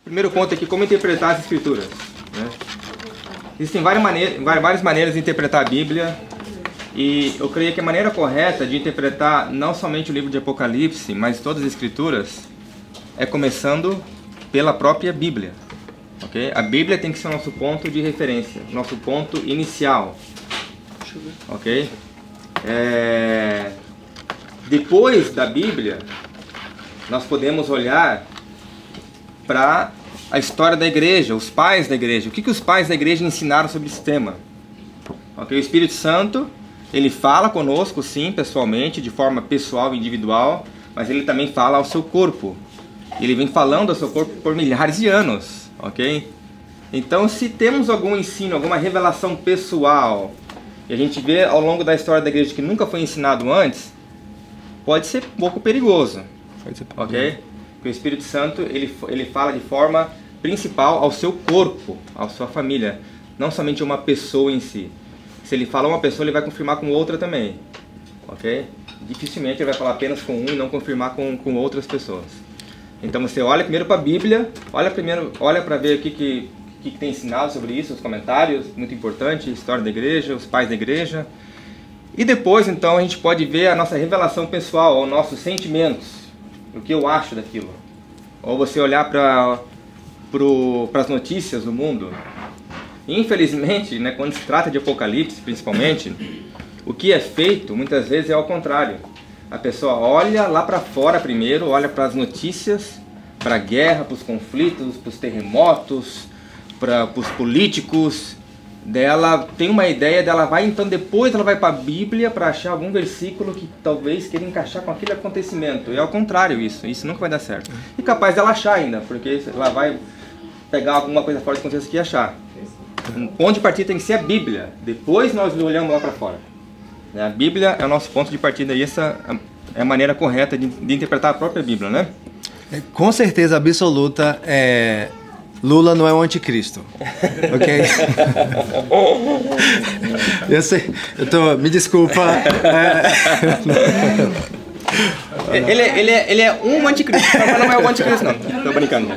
Primeiro ponto aqui, como interpretar as Escrituras, né? Existem várias maneiras de interpretar a Bíblia, e eu creio que a maneira correta de interpretar não somente o livro de Apocalipse, mas todas as Escrituras, é começando pela própria Bíblia. Okay? A Bíblia tem que ser o nosso ponto de referência, nosso ponto inicial. Ok? Depois da Bíblia, nós podemos olhar para a história da igreja, os pais da igreja. O que os pais da igreja ensinaram sobre esse tema? Okay? O Espírito Santo, ele fala conosco, sim, pessoalmente, de forma pessoal e individual, mas ele também fala ao seu corpo. Ele vem falando ao seu corpo por milhares de anos. Ok? Então, se temos algum ensino, alguma revelação pessoal, e a gente vê ao longo da história da igreja que nunca foi ensinado antes, pode ser um pouco perigoso. Ok? Porque o Espírito Santo, ele fala de forma principal ao seu corpo, à sua família, não somente uma pessoa em si. Se ele fala uma pessoa, ele vai confirmar com outra também. Ok? Dificilmente ele vai falar apenas com um e não confirmar com outras pessoas. Então você olha primeiro para a Bíblia, olha para ver o que tem ensinado sobre isso, os comentários, muito importante, a história da igreja, os pais da igreja. E depois, então, a gente pode ver a nossa revelação pessoal, os nossos sentimentos, o que eu acho daquilo. Ou você olhar para as notícias do mundo. Infelizmente, né, quando se trata de Apocalipse, principalmente, o que é feito, muitas vezes, é ao contrário. A pessoa olha lá para fora primeiro, olha para as notícias, para a guerra, para os conflitos, para os terremotos, para os políticos, dela tem uma ideia, dela vai, então depois ela vai para a Bíblia para achar algum versículo que talvez queira encaixar com aquele acontecimento. E é ao contrário isso nunca vai dar certo. E capaz dela achar ainda, porque ela vai pegar alguma coisa fora do contexto aqui e achar. O ponto de partida tem que ser a Bíblia, depois nós olhamos lá para fora. A Bíblia é o nosso ponto de partida e essa é a maneira correta de interpretar a própria Bíblia, né? Com certeza absoluta, Lula não é o anticristo, ok? Eu sei, me desculpa. Ele é um anticristo, mas não é o anticristo não. Tô brincando.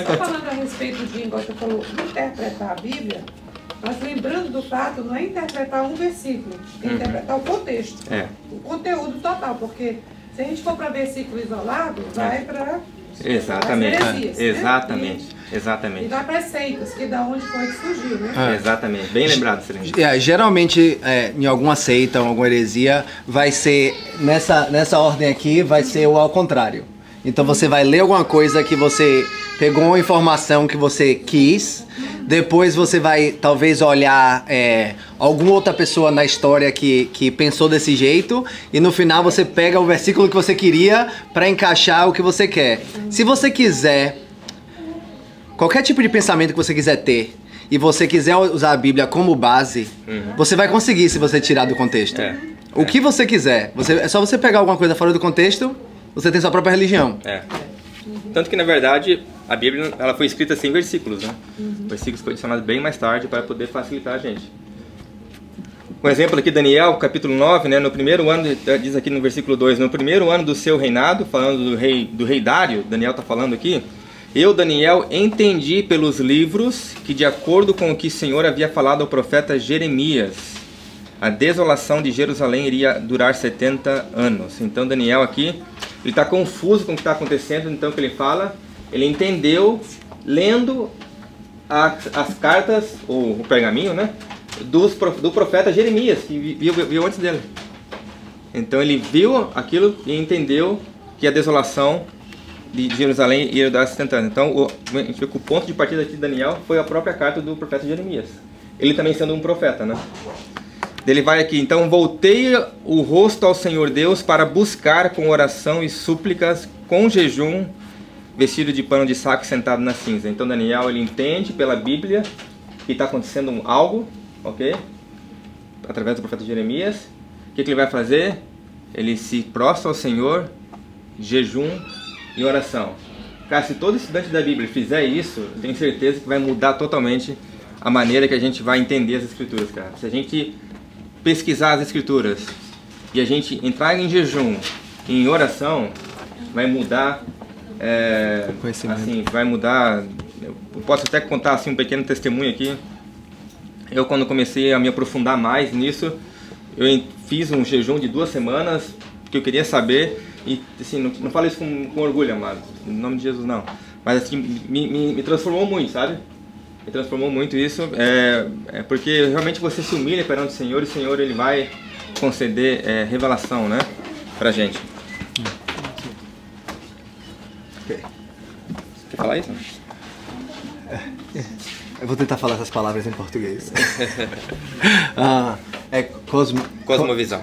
Só falando a respeito de, igual você falou, interpretar a Bíblia, mas lembrando do fato, não é interpretar um versículo, é interpretar o contexto, o conteúdo total, porque se a gente for para versículo isolado, vai para exatamente, heresias, exatamente. E vai para as seitas, que é da onde foi que surgiu, né? Exatamente, bem lembrado, Celene. Geralmente, em alguma seita, alguma heresia, vai ser, nessa ordem aqui, vai ser o ao contrário. Então você vai ler alguma coisa que você pegou uma informação que você quis, depois você vai talvez olhar alguma outra pessoa na história que pensou desse jeito, e no final você pega o versículo que você queria para encaixar o que você quer. Se você quiser, qualquer tipo de pensamento que você quiser ter, e você quiser usar a Bíblia como base, você vai conseguir se você tirar do contexto. O que você quiser. É só você pegar alguma coisa fora do contexto, você tem sua própria religião. Tanto que, na verdade, a Bíblia ela foi escrita sem versículos, né? Versículos foram adicionados bem mais tarde para poder facilitar a gente. Um exemplo aqui, Daniel, capítulo 9, né? No primeiro ano, diz aqui no versículo 2, no primeiro ano do seu reinado, falando do rei Dário, Daniel está falando aqui, eu, Daniel, entendi pelos livros que, de acordo com o que o Senhor havia falado ao profeta Jeremias, a desolação de Jerusalém iria durar 70 anos. Então Daniel aqui, ele está confuso com o que está acontecendo, então o que ele fala, ele entendeu lendo as cartas, ou o pergaminho, né, do profeta Jeremias, que viu antes dele. Então ele viu aquilo e entendeu que a desolação de Jerusalém ia durar 70 anos. Então a gente vê que o ponto de partida aqui de Daniel foi a própria carta do profeta Jeremias. Ele também sendo um profeta, né? Ele vai aqui, então voltei o rosto ao Senhor Deus para buscar com oração e súplicas, com jejum, vestido de pano de saco sentado na cinza. Então Daniel, ele entende pela Bíblia que está acontecendo algo, ok? Através do profeta Jeremias. O que ele vai fazer? Ele se prostra ao Senhor, jejum e oração. Cara, se todo estudante da Bíblia fizer isso, eu tenho certeza que vai mudar totalmente a maneira que a gente vai entender as Escrituras, cara. Se a gente pesquisar as Escrituras e a gente entrar em jejum, em oração, vai mudar assim, vai mudar. Eu posso até contar assim, um pequeno testemunho aqui. Eu, quando comecei a me aprofundar mais nisso, eu fiz um jejum de 2 semanas, que eu queria saber, e assim, não falo isso com orgulho, amado, em nome de Jesus não, mas assim, me transformou muito, sabe? Me transformou muito isso, porque realmente você se humilha perante o Senhor, e o Senhor ele vai conceder revelação, né, pra gente. Quer falar isso? Eu vou tentar falar essas palavras em português. Cosmovisão.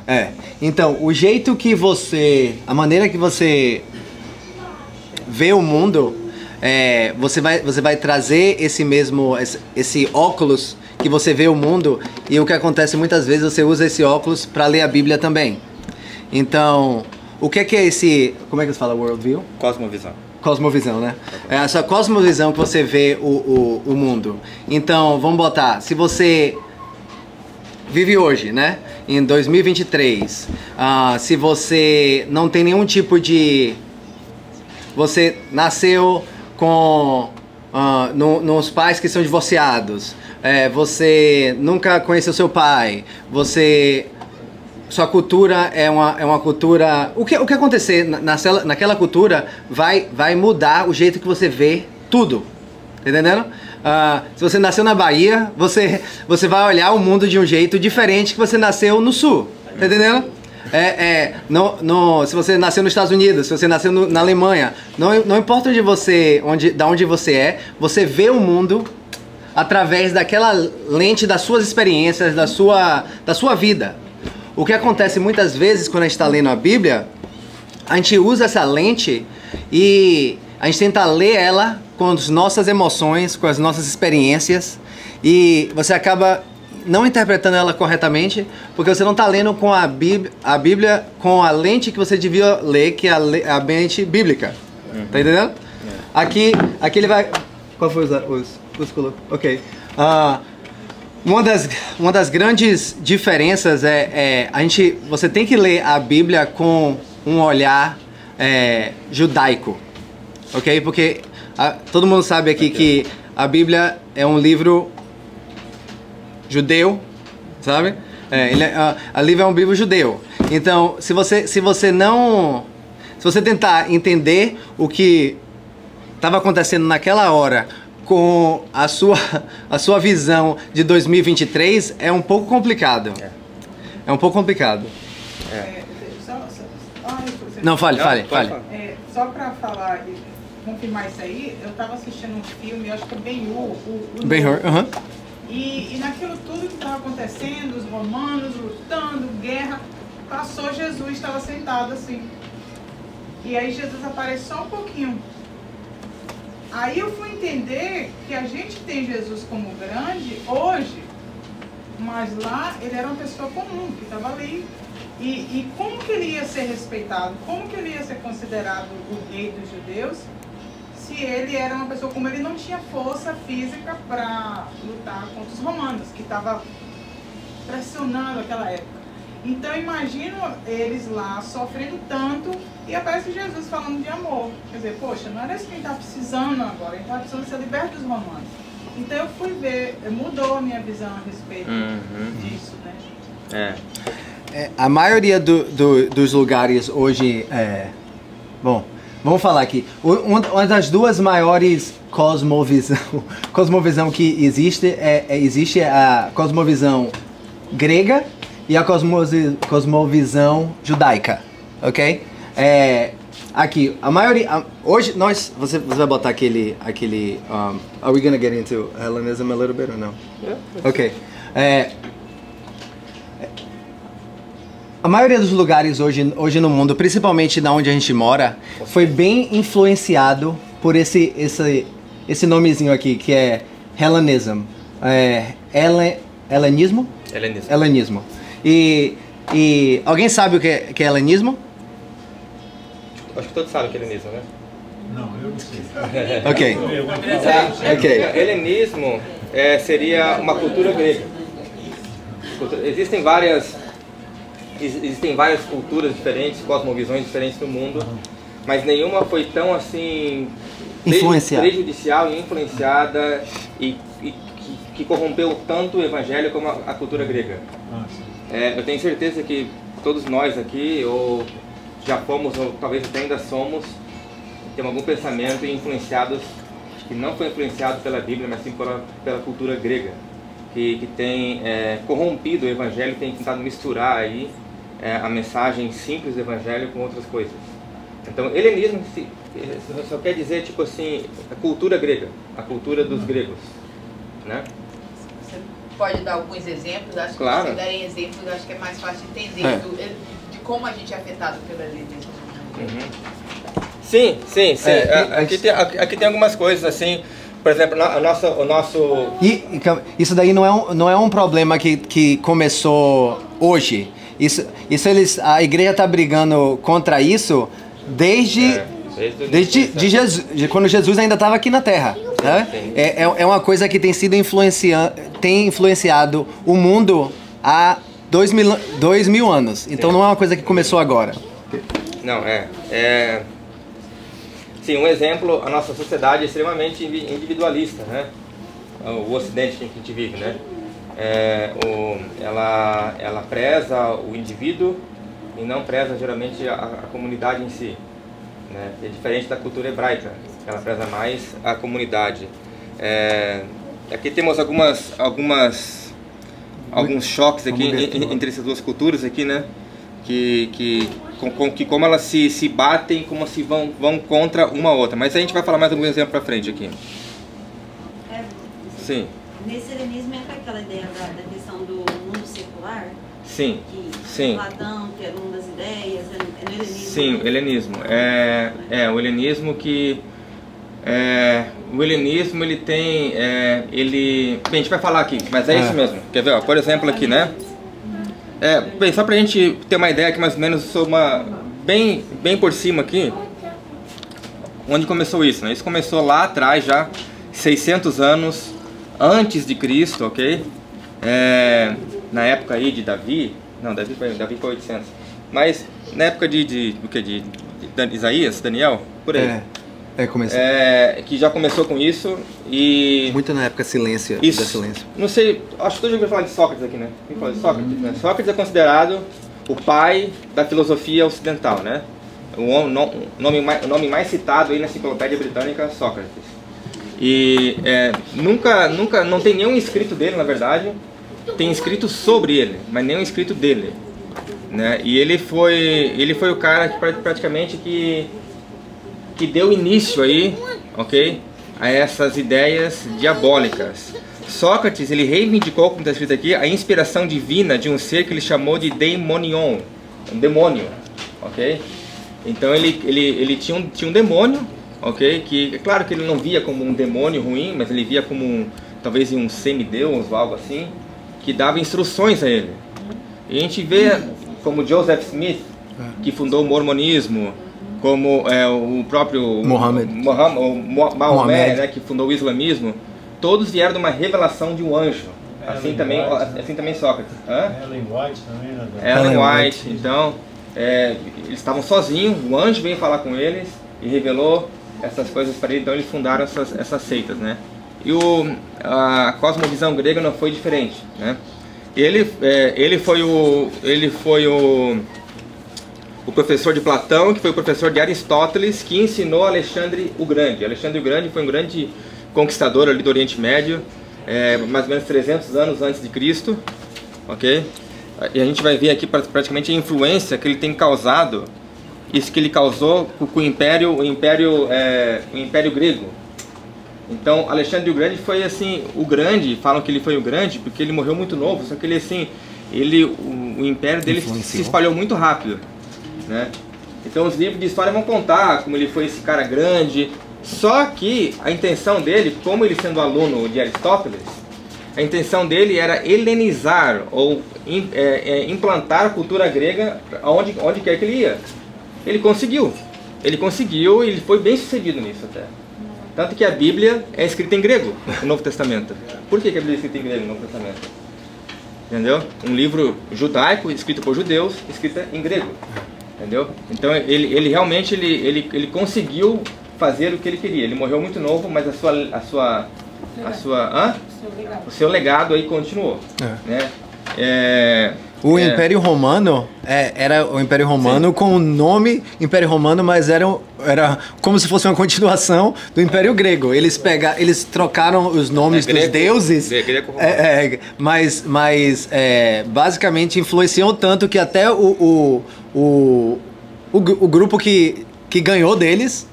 Então, o jeito que a maneira que você vê o mundo, você vai trazer esse óculos que você vê o mundo, e o que acontece muitas vezes, você usa esse óculos para ler a Bíblia também. Então, o que é esse, como é que se fala, worldview? Cosmovisão. Cosmovisão, né? É essa cosmovisão que você vê o mundo. Então, vamos botar, se você vive hoje, né? Em 2023, se você não tem nenhum tipo de... Você nasceu com... nos pais que são divorciados, você nunca conheceu seu pai, sua cultura é uma cultura... O que acontecer naquela cultura vai mudar o jeito que você vê tudo. Tá entendendo? Se você nasceu na Bahia, você vai olhar o mundo de um jeito diferente que você nasceu no Sul. Tá entendendo? Se você nasceu nos Estados Unidos, se você nasceu na Alemanha, não importa da onde você é, você vê o mundo através daquela lente das suas experiências, da sua vida. O que acontece muitas vezes quando a gente está lendo a Bíblia, a gente usa essa lente e a gente tenta ler ela com as nossas emoções, com as nossas experiências, e você acaba não interpretando ela corretamente, porque você não está lendo com a Bíblia com a lente que você devia ler, que é a lente bíblica. Tá entendendo? Aqui ele vai... Qual foi os colores? Ok. Uma das grandes diferenças você tem que ler a Bíblia com um olhar judaico, ok? Porque todo mundo sabe aqui que a Bíblia é um livro judeu, sabe? A Bíblia é um livro judeu. Então, se você tentar entender o que estava acontecendo naquela hora com a sua visão de 2023, é um pouco complicado. É um pouco complicado. Não, fale. Só para falar e confirmar isso aí, eu estava assistindo um filme, eu acho que é Ben-Hur. Ben-Hur, E naquilo tudo que estava acontecendo, os romanos lutando, guerra, passou Jesus, estava sentado assim. E aí Jesus aparece só um pouquinho. Aí eu fui entender que a gente tem Jesus como grande hoje, mas lá ele era uma pessoa comum, que estava ali. E como que ele ia ser respeitado? Como que ele ia ser considerado o rei dos judeus, se ele era uma pessoa como ele não tinha força física para lutar contra os romanos, que estava pressionando aquela época. Então imagino eles lá sofrendo tanto e aparece Jesus falando de amor. Quer dizer, poxa, não era isso que a gente estava precisando agora, a gente estava precisando ser liberto dos romanos. Então eu fui ver, mudou a minha visão a respeito disso, né? A maioria dos lugares hoje, bom, vamos falar aqui, uma das duas maiores cosmovisão que existe existe a cosmovisão grega e a cosmovisão judaica, ok? Aqui, a maioria, hoje você vai botar aquele are we gonna get into Hellenism a little bit or no? Yeah. Ok. A maioria dos lugares hoje no mundo, principalmente na onde a gente mora, foi bem influenciado por esse nomezinho aqui, que é Hellenism. Helenismo? Helenismo. E alguém sabe o que é helenismo? Acho que todos sabem o que é helenismo, né? Não, eu não sei. Ok. Helenismo seria uma cultura grega. Existem várias culturas diferentes, cosmovisões diferentes no mundo. mas nenhuma foi tão assim prejudicial e influenciada e que corrompeu tanto o evangelho como a cultura grega. Eu tenho certeza que todos nós aqui, ou já fomos, ou talvez até ainda somos, temos algum pensamento influenciados, que não foi influenciado pela Bíblia, mas sim pela cultura grega, que tem corrompido o evangelho, tem tentado misturar aí a mensagem simples do evangelho com outras coisas. Então, helenismo só quer dizer, tipo assim, a cultura grega, a cultura dos gregos, né? Você pode dar alguns exemplos? Acho que claro. Se derem exemplos, acho que é mais fácil de entender de como a gente é afetado pelo helenismo. Sim. Aqui tem algumas coisas assim, por exemplo, o nosso... Isso daí não é um problema que começou hoje. Isso a igreja está brigando contra isso desde Jesus, quando Jesus ainda estava aqui na Terra. Né? É uma coisa que tem sido influenciado o mundo há 2000 anos. Então não é uma coisa que começou agora. Não, Sim, um exemplo, a nossa sociedade é extremamente individualista, né? O Ocidente que a gente vive, né? Ela preza o indivíduo e não preza geralmente a comunidade em si, né? É diferente da cultura hebraica, ela preza mais a comunidade. Aqui temos alguns choques aqui entre essas duas culturas aqui, né? Que como elas se batem, como se vão contra uma outra. Mas a gente vai falar mais algum exemplo pra frente aqui. Sim. Nesse helenismo entra aquela ideia da questão do mundo secular? Sim. Que Platão, que era uma das ideias, no helenismo. Sim, o helenismo. O helenismo que... o helenismo, ele tem... Bem, a gente vai falar aqui, mas é isso mesmo. Quer ver, ó, por exemplo, aqui, né? Bem, só pra gente ter uma ideia aqui, mais ou menos, bem por cima aqui, onde começou isso, né? Isso começou lá atrás, já 600 anos antes de Cristo, ok? Na época aí de Davi, não, Davi foi 800, mas na época de Isaías, Daniel, por aí. Começou. Que já começou com isso e... Muito na época silêncio. Não sei, acho que todo mundo vai falar de Sócrates aqui, né? Quem fala de Sócrates, né? Sócrates é considerado o pai da filosofia ocidental, né? O nome mais citado aí na enciclopédia britânica, Sócrates. E não tem nenhum escrito dele, na verdade. Tem escrito sobre ele, mas nenhum escrito dele, né? E ele foi o cara que praticamente que deu início aí, ok, a essas ideias diabólicas. Sócrates, ele reivindicou, como está escrito aqui, a inspiração divina de um ser que ele chamou de daimonion, um demônio, ok? Então ele tinha um demônio, ok? Que é claro que ele não via como um demônio ruim, mas ele via como talvez um semideus ou algo assim, que dava instruções a ele. E a gente vê como Joseph Smith, que fundou o mormonismo, como o próprio Maomé, né, que fundou o islamismo, todos vieram de uma revelação de um anjo. Assim também Sócrates. Ellen White também, né? Ellen White. Então, eles estavam sozinhos, o anjo veio falar com eles e revelou essas coisas para eles, então eles fundaram essas seitas, né? E a cosmovisão grega não foi diferente, né? Ele foi o professor de Platão, que foi o professor de Aristóteles, que ensinou Alexandre o Grande. Alexandre o Grande foi um grande conquistador ali do Oriente Médio, mais ou menos 300 anos antes de Cristo, ok? E a gente vai ver aqui praticamente a influência que ele tem causado, isso que ele causou com o Império Grego. Então, Alexandre o Grande foi assim, o grande, falam que ele foi o grande porque ele morreu muito novo, só que ele assim, o império dele se espalhou muito rápido, né? Então os livros de história vão contar como ele foi esse cara grande, só que a intenção dele, como ele sendo aluno de Aristóteles, a intenção dele era helenizar ou implantar a cultura grega onde quer que ele ia. Ele conseguiu e ele foi bem sucedido nisso até. Tanto que a Bíblia é escrita em grego, o Novo Testamento. Por que a Bíblia é escrita em grego, o Novo Testamento? Entendeu? Um livro judaico, escrito por judeus, escrita em grego. entendeu? Então ele realmente ele conseguiu fazer o que ele queria. Ele morreu muito novo, mas o seu legado aí continuou, né? O Império Romano era o Império Romano, sim, com o nome Império Romano, mas era como se fosse uma continuação do Império Grego. Eles trocaram os nomes dos deuses, mas basicamente influenciou tanto que até o grupo que ganhou deles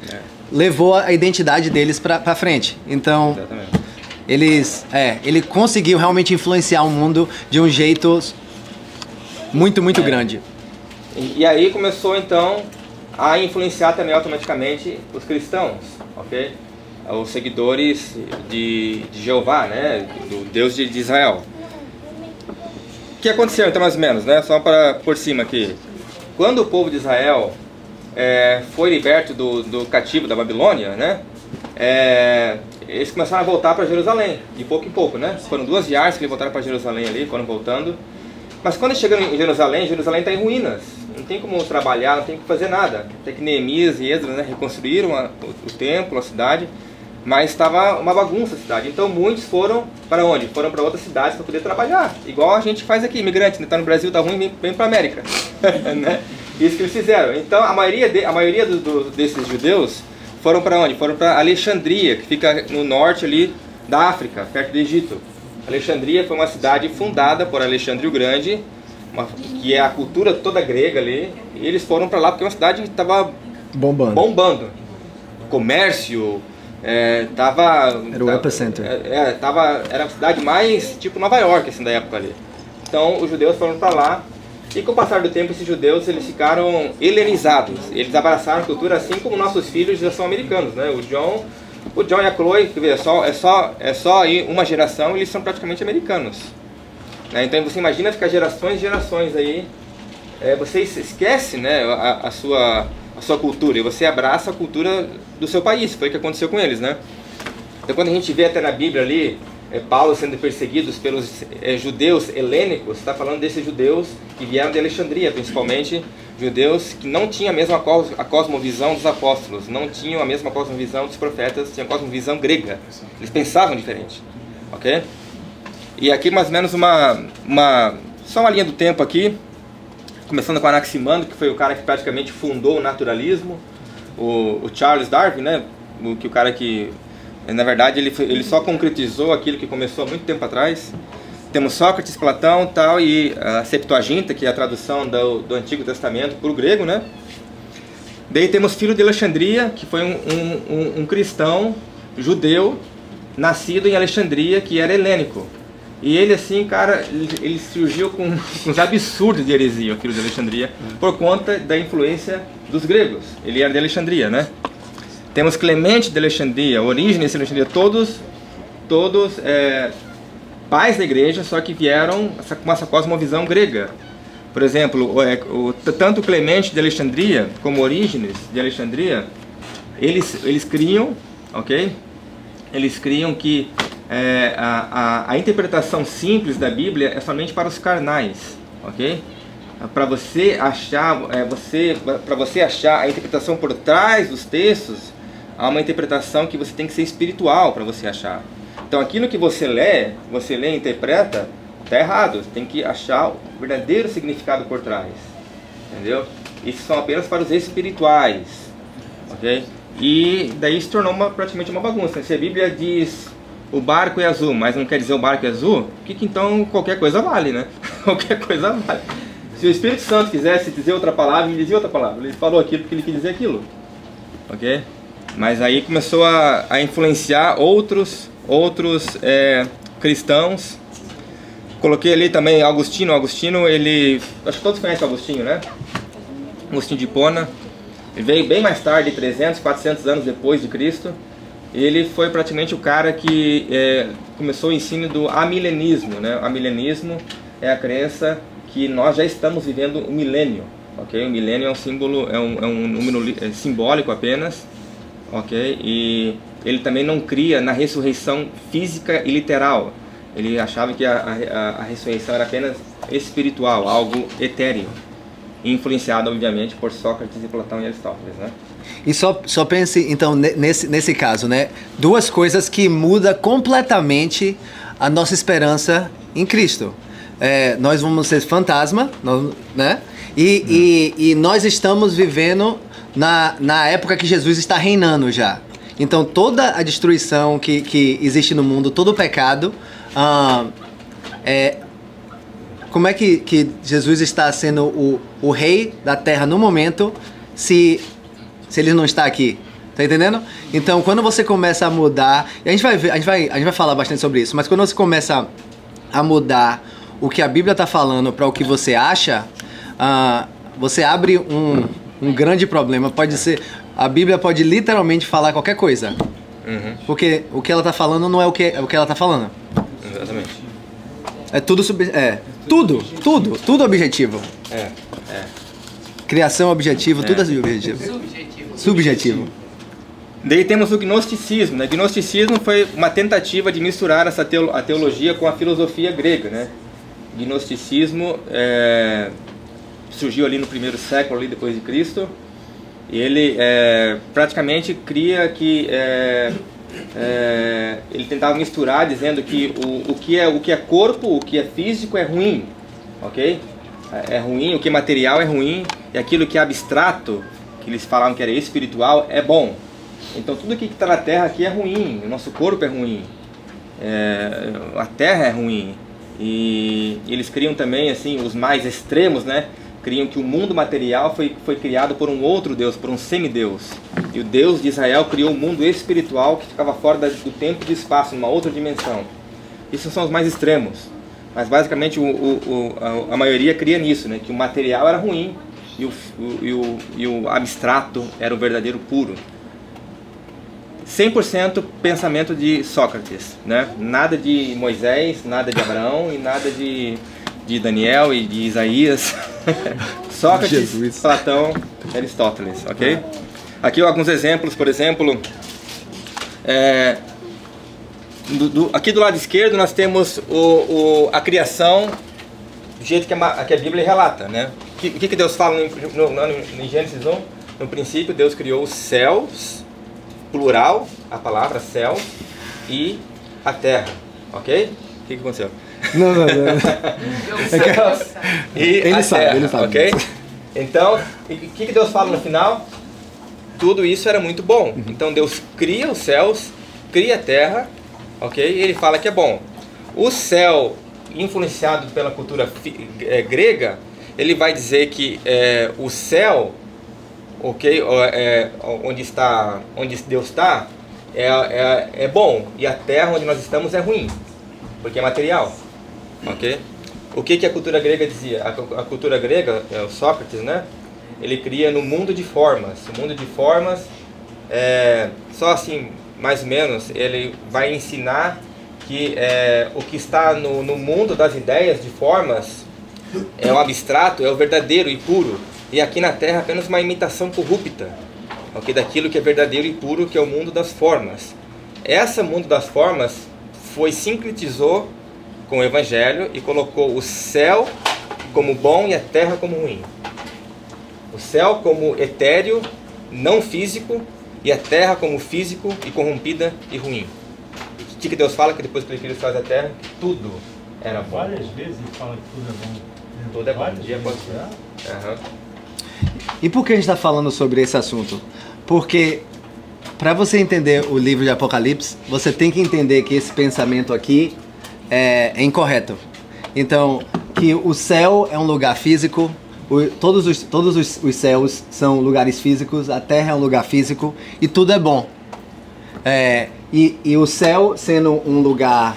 levou a identidade deles para frente. Então, exatamente. Ele conseguiu realmente influenciar o mundo de um jeito muito grande. E aí começou então a influenciar também automaticamente os cristãos, ok? Os seguidores de Jeová, né? Do Deus de Israel. O que aconteceu então mais ou menos, né? Só para por cima aqui. Quando o povo de Israel foi liberto do cativo da Babilônia, né? Eles começaram a voltar para Jerusalém, de pouco em pouco, né? Foram 2 viagens que eles voltaram para Jerusalém ali, foram voltando. Mas quando eles chegaram em Jerusalém está em ruínas. Não tem como trabalhar, não tem como fazer nada. Até que Neemias e Esdras, né, reconstruíram o templo, a cidade, mas estava uma bagunça a cidade. Então muitos foram para onde? Foram para outras cidades para poder trabalhar. Igual a gente faz aqui, imigrante, está no Brasil, está ruim, vem para a América. Né? Isso que eles fizeram. Então a maioria desses judeus foram para onde? Foram para Alexandria, que fica no norte ali da África, perto do Egito. Alexandria foi uma cidade fundada por Alexandre o Grande, que é a cultura toda grega ali, e eles foram para lá porque é uma cidade que estava bombando. Comércio, era o epicenter. Era a cidade mais tipo Nova York, assim, da época ali. Então os judeus foram para lá, e com o passar do tempo esses judeus eles ficaram helenizados, eles abraçaram a cultura assim como nossos filhos já são americanos, né? O John e a Chloe, quer ver, é só aí uma geração, eles são praticamente americanos. Né? Então você imagina ficar gerações e gerações aí, você esquece, né, a sua cultura, e você abraça a cultura do seu país. Foi o que aconteceu com eles, né? Então quando a gente vê até na Bíblia ali, Paulo sendo perseguido pelos judeus helênicos, está falando desses judeus que vieram de Alexandria, principalmente judeus que não tinham a mesma cosmovisão dos apóstolos, não tinham a mesma cosmovisão dos profetas, tinham a cosmovisão grega. Eles pensavam diferente, ok? E aqui mais ou menos só uma linha do tempo aqui, começando com Anaximandro, que foi o cara que praticamente fundou o naturalismo, o Charles Darwin, né? O cara que, na verdade, ele só concretizou aquilo que começou há muito tempo atrás. Temos Sócrates, Platão tal, e a Septuaginta, que é a tradução do Antigo Testamento para o grego, né? Daí temos Filho de Alexandria, que foi um cristão judeu nascido em Alexandria, que era helênico. E ele, assim, cara, ele surgiu com uns absurdos de heresia, o Filho de Alexandria, por conta da influência dos gregos. Ele era de Alexandria, né? Temos Clemente de Alexandria, Orígenes de Alexandria, todos pais da igreja, só que vieram com essa cosmovisão grega. Por exemplo, tanto Clemente de Alexandria como Orígenes de Alexandria, eles criam, ok? Eles criam que a interpretação simples da Bíblia é somente para os carnais, ok? Para você achar a interpretação por trás dos textos, há uma interpretação que você tem que ser espiritual para você achar. Então aquilo que você lê e interpreta, está errado. Você tem que achar o verdadeiro significado por trás, entendeu? Isso são apenas para os espirituais, ok? E daí se tornou praticamente uma bagunça. Se a Bíblia diz o barco é azul, mas não quer dizer o barco é azul, que então qualquer coisa vale, né? Qualquer coisa vale. Se o Espírito Santo quisesse dizer outra palavra, ele dizia outra palavra. Ele falou aquilo porque ele quis dizer aquilo, ok? Mas aí começou a influenciar outros cristãos. Coloquei ali também Agostinho. Agostinho, ele... acho que todos conhecem Agostinho, né? Agostinho de Hipona. Ele veio bem mais tarde, 300, 400 anos depois de Cristo. Ele foi praticamente o cara que começou o ensino do amilenismo, né? O amilenismo é a crença que nós já estamos vivendo o milênio, ok? O milênio é um símbolo, é um número simbólico apenas, ok? E ele também não cria na ressurreição física e literal. Ele achava que a ressurreição era apenas espiritual, algo etéreo, influenciado, obviamente, por Sócrates e Platão e Aristóteles, né? E só pense, então, nesse caso, né? Duas coisas que mudam completamente a nossa esperança em Cristo. Nós vamos ser fantasma, né? E nós estamos vivendo na época que Jesus está reinando já. Então, toda a destruição que existe no mundo, todo o pecado, como é que Jesus está sendo o rei da terra no momento se ele não está aqui? Tá entendendo? Então, quando você começa a mudar, e a gente vai falar bastante sobre isso, mas quando você começa a mudar o que a Bíblia está falando para o que você acha, você abre um grande problema. A Bíblia pode literalmente falar qualquer coisa. Porque o que ela está falando não é o que ela está falando. Exatamente. É tudo tudo objetivo. Criação objetivo, tudo é objetivo. Subjetivo. Daí temos o gnosticismo, né? Gnosticismo foi uma tentativa de misturar a teologia com a filosofia grega, né? Gnosticismo surgiu ali no primeiro século ali depois de Cristo. E ele praticamente cria que ele tentava misturar, dizendo que o que é corpo, o que é físico é ruim, ok? É ruim, o que é material é ruim, e aquilo que é abstrato, que eles falavam que era espiritual, é bom. Então tudo que está na Terra aqui é ruim, o nosso corpo é ruim, a Terra é ruim. E eles criam também, assim, os mais extremos, né? Criam que o mundo material foi criado por um outro Deus, por um semideus. E o Deus de Israel criou um mundo espiritual que ficava fora do tempo e do espaço, numa outra dimensão. Esses são os mais extremos. Mas basicamente a maioria cria nisso, né? Que o material era ruim e o abstrato era o verdadeiro puro. 100% pensamento de Sócrates, né? Nada de Moisés, nada de Abraão e nada de Daniel e de Isaías. Sócrates, Jesus. Platão, Aristóteles, ok? Aqui alguns exemplos, por exemplo, aqui do lado esquerdo nós temos a criação do jeito que a Bíblia relata, né? O que Deus fala em Gênesis 1? No princípio Deus criou os céus, plural, a palavra céu, e a terra, ok? O que aconteceu? Não. Ele sabe, ok? Então, o que Deus fala no final? Tudo isso era muito bom. Então Deus cria os céus, cria a terra, ok? E ele fala que é bom. O céu, influenciado pela cultura grega, ele vai dizer que o céu, ok, onde Deus está, é bom, e a terra onde nós estamos é ruim, porque é material, ok? O que a cultura grega dizia? A cultura grega, o Sócrates, né? Ele cria no mundo de formas. O mundo de formas, só assim, mais ou menos, ele vai ensinar que o que está no mundo das ideias de formas é o abstrato, é o verdadeiro e puro. E aqui na Terra apenas uma imitação corrupta, okay, daquilo que é verdadeiro e puro, que é o mundo das formas. Esse mundo das formas sincretizou com o Evangelho e colocou o céu como bom e a terra como ruim. O céu como etéreo, não físico, e a terra como físico e corrompida e ruim. O que Deus fala? Que depois que ele faz a terra, tudo era bom. Várias vezes ele fala que tudo é bom. Tudo é bom. Dia após dia. E por que a gente está falando sobre esse assunto? Porque para você entender o livro de Apocalipse, você tem que entender que esse pensamento aqui é incorreto. Então, que o céu é um lugar físico, todos os céus são lugares físicos, a terra é um lugar físico e tudo é bom. E o céu sendo um lugar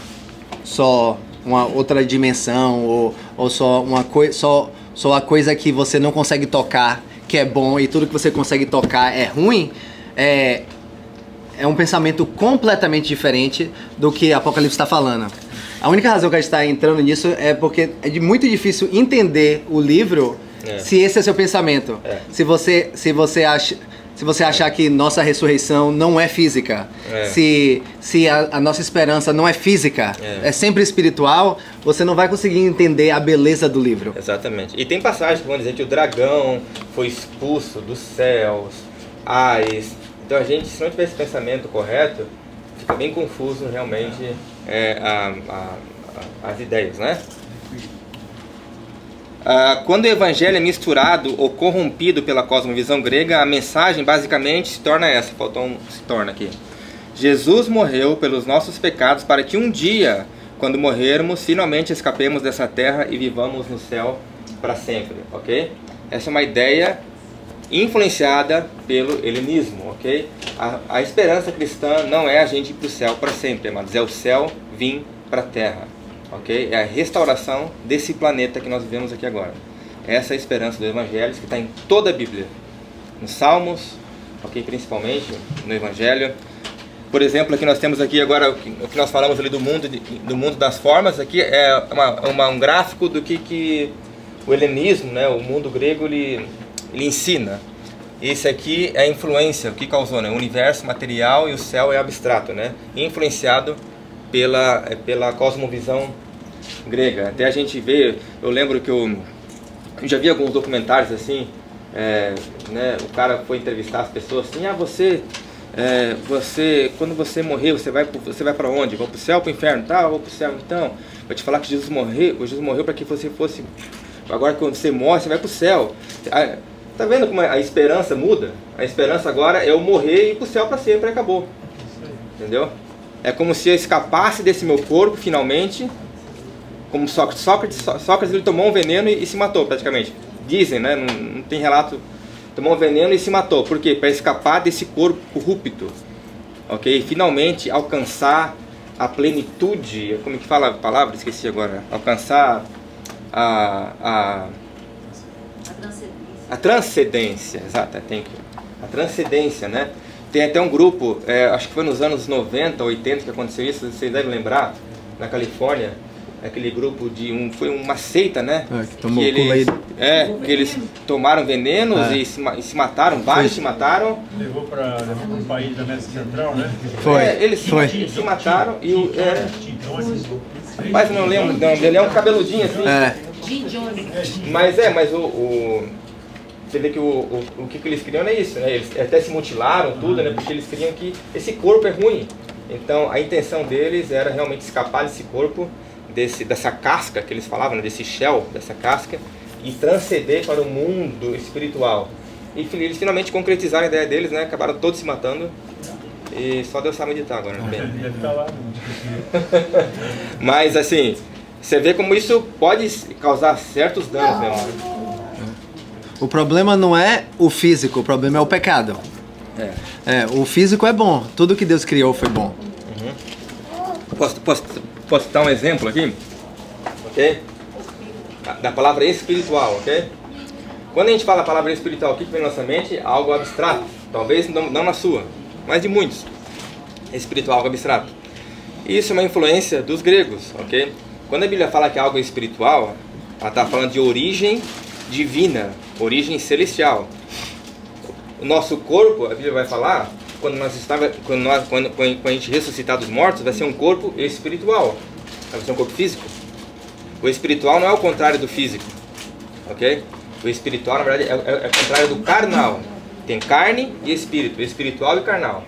só, uma outra dimensão, ou só uma coisa, só a coisa que você não consegue tocar, que é bom, e tudo que você consegue tocar é ruim, é um pensamento completamente diferente do que Apocalipse está falando. A única razão que a gente está entrando nisso é porque é muito difícil entender o livro se esse é seu pensamento. Se você Se você achar que nossa ressurreição não é física, se a nossa esperança não é física, é sempre espiritual, você não vai conseguir entender a beleza do livro. Exatamente. E tem passagens que vão dizer que o dragão foi expulso dos céus, Ares. Então a gente, se não tiver esse pensamento correto, fica bem confuso realmente as ideias, né? Quando o evangelho é misturado ou corrompido pela cosmovisão grega, a mensagem basicamente se torna essa, faltou um se torna aqui. Jesus morreu pelos nossos pecados para que um dia, quando morrermos, finalmente escapemos dessa terra e vivamos no céu para sempre, ok? Essa é uma ideia influenciada pelo helenismo, ok? A esperança cristã não é a gente ir para o céu para sempre, mas é o céu vir para a terra. Okay? É a restauração desse planeta que nós vivemos aqui agora. Essa é a esperança do Evangelho, que está em toda a Bíblia. Nos Salmos, okay? Principalmente no Evangelho. Por exemplo, aqui nós temos aqui agora o que nós falamos ali do mundo das formas. Aqui é um gráfico do que o helenismo, né? O mundo grego, ele ensina. Esse aqui é a influência, o que causou, né? O universo material e o céu é abstrato, né? Influenciado pela cosmovisão grega. Até a gente vê, eu lembro que eu já vi alguns documentários assim, né, o cara foi entrevistar as pessoas assim, você quando você morrer, você vai para onde? Vou para o céu, para o inferno? Tá, eu vou para o céu. Então, vou te falar que Jesus morreu para que você fosse, agora quando você morre, você vai para o céu. Tá vendo como a esperança muda? A esperança agora é eu morrer e ir para o céu para sempre, acabou. Entendeu? É como se eu escapasse desse meu corpo, finalmente, como Sócrates ele tomou um veneno e se matou, praticamente. Dizem, né? Não tem relato. Tomou um veneno e se matou. Por quê? Para escapar desse corpo corrupto. Ok? E finalmente alcançar a plenitude. Como que fala a palavra? Esqueci agora. Alcançar a transcendência. Exato, a transcendência, né? Tem até um grupo, acho que foi nos anos 90, 80 que aconteceu isso, vocês devem lembrar, na Califórnia, aquele grupo foi uma seita, né? Que tomou que eles tomaram venenos e se mataram, vários se mataram. Levou para um país da América Central, né? Eles se mataram e mas não lembro, ele é um cabeludinho assim. Mas você vê que o que eles queriam é isso, né? Eles até se mutilaram tudo, né? Porque eles queriam que esse corpo é ruim. Então a intenção deles era realmente escapar desse corpo, dessa casca que eles falavam, né? Desse shell, dessa casca, e transcender para o mundo espiritual. E eles finalmente concretizaram a ideia deles, né? Acabaram todos se matando. E só Deus sabe meditar agora, né? Deve estar lá. Mas assim, você vê como isso pode causar certos danos, meu irmão. O problema não é o físico, o problema é o pecado. O físico é bom, tudo que Deus criou foi bom. Posso dar um exemplo aqui? Ok? Da palavra espiritual, ok? Quando a gente fala a palavra espiritual, o que vem na nossa mente? Algo abstrato. Talvez não na sua, mas de muitos. Espiritual, algo abstrato. Isso é uma influência dos gregos, ok? Quando a Bíblia fala que algo é espiritual, ela está falando de origem divina, origem celestial. O nosso corpo, a Bíblia vai falar, quando a gente ressuscitar dos mortos, vai ser um corpo espiritual, vai ser um corpo físico. O espiritual não é o contrário do físico, ok? O espiritual, na verdade, é o contrário do carnal. Tem carne e espírito, espiritual e carnal.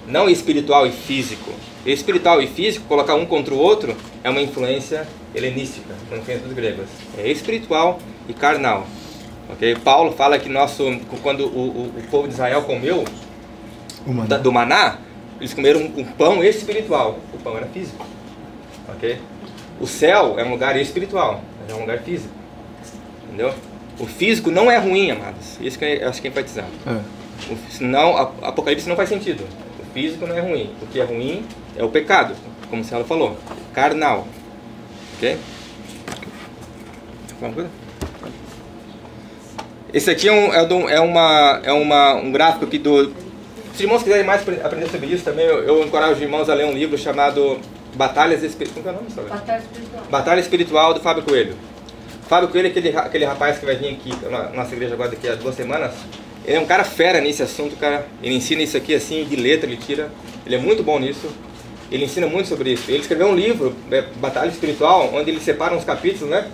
Não espiritual e físico. Espiritual e físico, colocar um contra o outro, é uma influência helenística, uma influência dos gregos. É espiritual e carnal. Okay? Paulo fala que quando o povo de Israel comeu do maná, eles comeram um pão espiritual. O pão era físico. Okay? O céu é um lugar espiritual, mas é um lugar físico. Entendeu? O físico não é ruim, amados. Isso que eu acho que é enfatizado. Senão, Apocalipse não faz sentido. O físico não é ruim. O que é ruim é o pecado, como ela falou. Carnal. Ok? Alguma coisa? Esse aqui um gráfico aqui do... Se os irmãos quiserem mais aprender sobre isso também, eu encorajo os irmãos a ler um livro chamado Batalhas Espirituais. Como é o nome? Batalha Espiritual, do Fábio Coelho. Fábio Coelho é aquele rapaz que vai vir aqui na nossa igreja agora daqui a 2 semanas. Ele é um cara fera nesse assunto, cara. Ele ensina isso aqui assim, de letra, ele tira. Ele é muito bom nisso. Ele ensina muito sobre isso. Ele escreveu um livro, Batalha Espiritual, onde ele separa uns capítulos, né?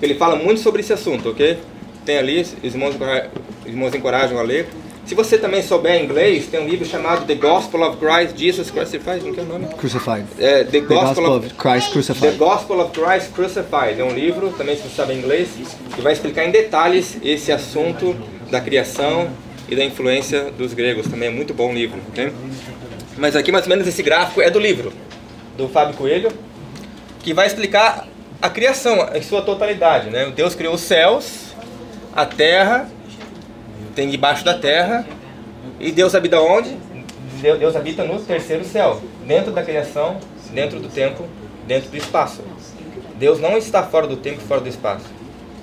Ele fala muito sobre esse assunto, ok? Tem ali, os irmãos encorajam a ler. Se você também souber inglês, tem um livro chamado The Gospel of Christ Jesus Crucified. Não é o nome? Crucified. The Gospel of Christ Crucified. The Gospel of Christ Crucified. É um livro, também se você sabe inglês, que vai explicar em detalhes esse assunto da criação e da influência dos gregos. Também é muito bom o livro, ok? Mas aqui mais ou menos esse gráfico é do livro do Fábio Coelho, que vai explicar a criação em sua totalidade, né? Deus criou os céus, a terra, tem debaixo da terra, e Deus habita onde? Deus habita no terceiro céu, dentro da criação, dentro do tempo, dentro do espaço. Deus não está fora do tempo e fora do espaço.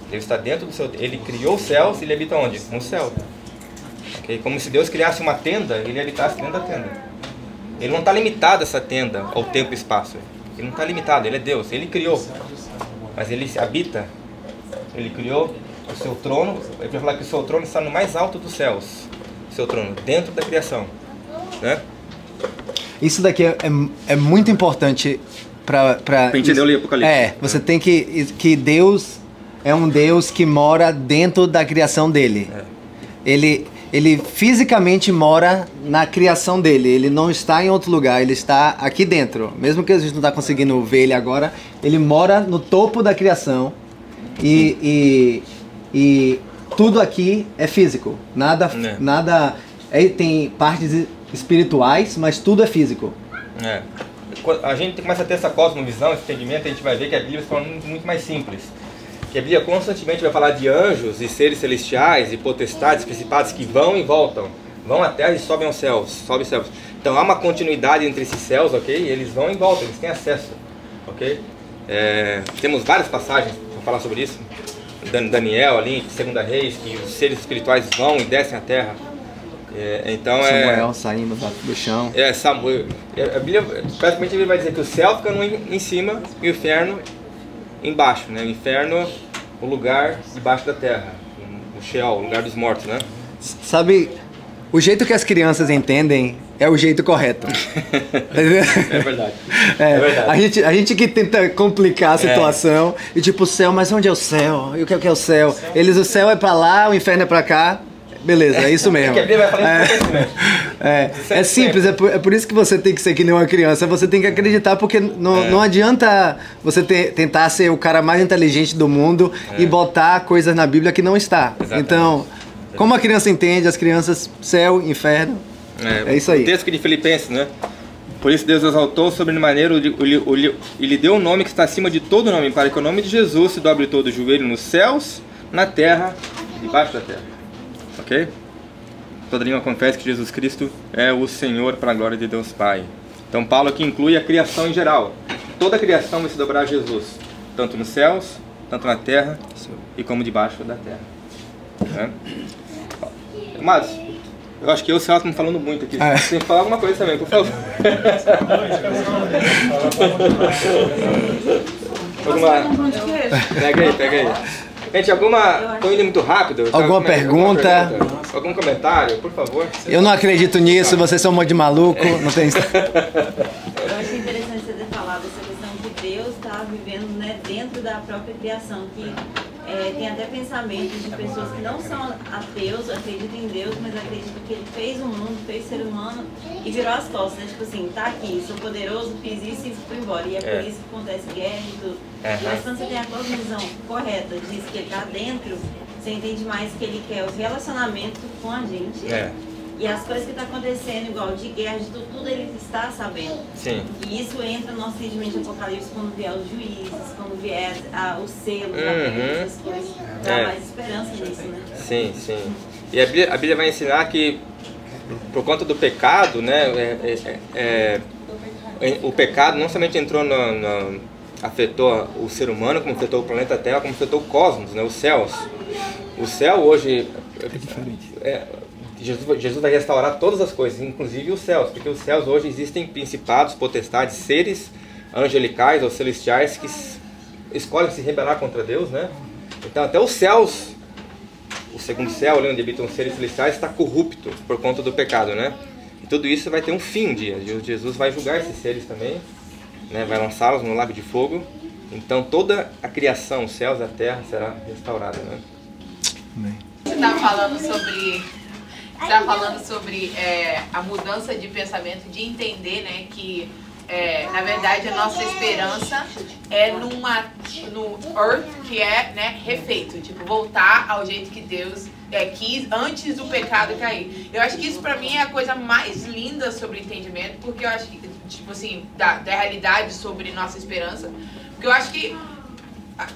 Deus está dentro do seu... Ele criou os céus e ele habita onde? No céu. Okay? Como se Deus criasse uma tenda, ele habitasse dentro da tenda. Ele não está limitado, essa tenda, ao tempo e espaço. Ele não está limitado, ele é Deus, ele criou. Mas ele habita, ele criou o seu trono. Ele vai falar que o seu trono está no mais alto dos céus. O seu trono, dentro da criação, né? Isso daqui é muito importante para entender o Apocalipse. Você tem que Deus é um Deus que mora dentro da criação dele. Ele fisicamente mora na criação dele. Ele não está em outro lugar, ele está aqui dentro. Mesmo que a gente não está conseguindo ver ele agora, ele mora no topo da criação. E tudo aqui é físico. Nada tem partes espirituais, mas tudo é físico. A gente começa a ter essa cosmovisão, esse entendimento, a gente vai ver que a Bíblia se torna muito mais simples. Que a Bíblia constantemente vai falar de anjos e seres celestiais e potestades, principados que vão e voltam. Vão à terra e sobem aos céus, sobem aos céus. Então há uma continuidade entre esses céus, ok? E eles vão e voltam, eles têm acesso, ok? Temos várias passagens para falar sobre isso. Daniel ali, em 2 Reis, que os seres espirituais vão e descem à terra. Samuel saindo do chão. Samuel. A Bíblia, praticamente a Bíblia vai dizer que o céu fica em cima e o inferno embaixo, né? O inferno, o lugar debaixo da terra, o Sheol, o lugar dos mortos, né? Sabe, o jeito que as crianças entendem é o jeito correto. É verdade. É verdade. A gente que tenta complicar a situação e tipo, o céu, mas onde é o céu? E o que é o céu? O céu é pra lá, o inferno é pra cá. Beleza, é isso mesmo. É simples, é por isso que você tem que ser que nem uma criança. Você tem que acreditar, porque não adianta você tentar ser o cara mais inteligente do mundo e botar coisas na Bíblia que não está. Exatamente. Então, como a criança entende, as crianças, céu, inferno, é isso aí. O texto de Filipenses, né? Por isso Deus exaltou sobremaneira e lhe deu um nome que está acima de todo nome, para que o nome de Jesus se dobre todo o joelho nos céus, na terra, debaixo da terra. Ok? Toda língua confessa que Jesus Cristo é o Senhor, para a glória de Deus Pai. Então Paulo aqui inclui a criação em geral. Toda a criação vai se dobrar a Jesus, tanto nos céus, tanto na terra e como debaixo da terra. Mas eu acho que eu e o Celso estamos falando muito aqui. Você tem que falar alguma coisa também, por favor. Pega aí. Gente, estou indo muito rápido. Alguma pergunta? Algum comentário, por favor? Eu não acredito nisso, vocês são um monte de maluco. Não tem... Eu achei interessante você ter falado essa questão que Deus está vivendo, né, dentro da própria criação, que tem até pensamentos de pessoas que não são ateus, acreditam em Deus, mas acreditam que Ele fez o mundo, fez o ser humano e virou as costas, né? Tipo assim, tá aqui, sou poderoso, fiz isso e fui embora. E é por isso que acontece guerra e tudo. Mas quando você tem a cosmovisão correta, diz que Ele tá dentro, você entende mais que Ele quer os relacionamentos com a gente. E as coisas que estão acontecendo, igual de guerra, de tudo ele está sabendo. Sim. E isso entra no nosso entendimento de Apocalipse quando vier os juízes, quando vier os selos, essas coisas. Dá mais esperança nisso, né? Sim. E a Bíblia vai ensinar que, por conta do pecado, né, o pecado não somente entrou afetou o ser humano, como afetou o planeta Terra, como afetou o cosmos, né, os céus. O céu hoje é diferente. Jesus vai restaurar todas as coisas, inclusive os céus, porque os céus hoje existem principados, potestades, seres angelicais ou celestiais que escolhem se rebelar contra Deus, né? Então até os céus o segundo céu, ali onde habitam os seres celestiais, está corrupto por conta do pecado, né? E tudo isso vai ter um fim um dia. Jesus vai julgar esses seres também, né? Vai lançá-los no lago de fogo. Então toda a criação, os céus e a terra, será restaurada, né? Amém. Você estava falando sobre a mudança de pensamento, de entender, né, que na verdade a nossa esperança é no earth que é, né, refeito, tipo, voltar ao jeito que Deus quis antes do pecado cair. Eu acho que isso pra mim é a coisa mais linda sobre o entendimento, porque eu acho que, tipo assim, da realidade sobre nossa esperança, porque eu acho que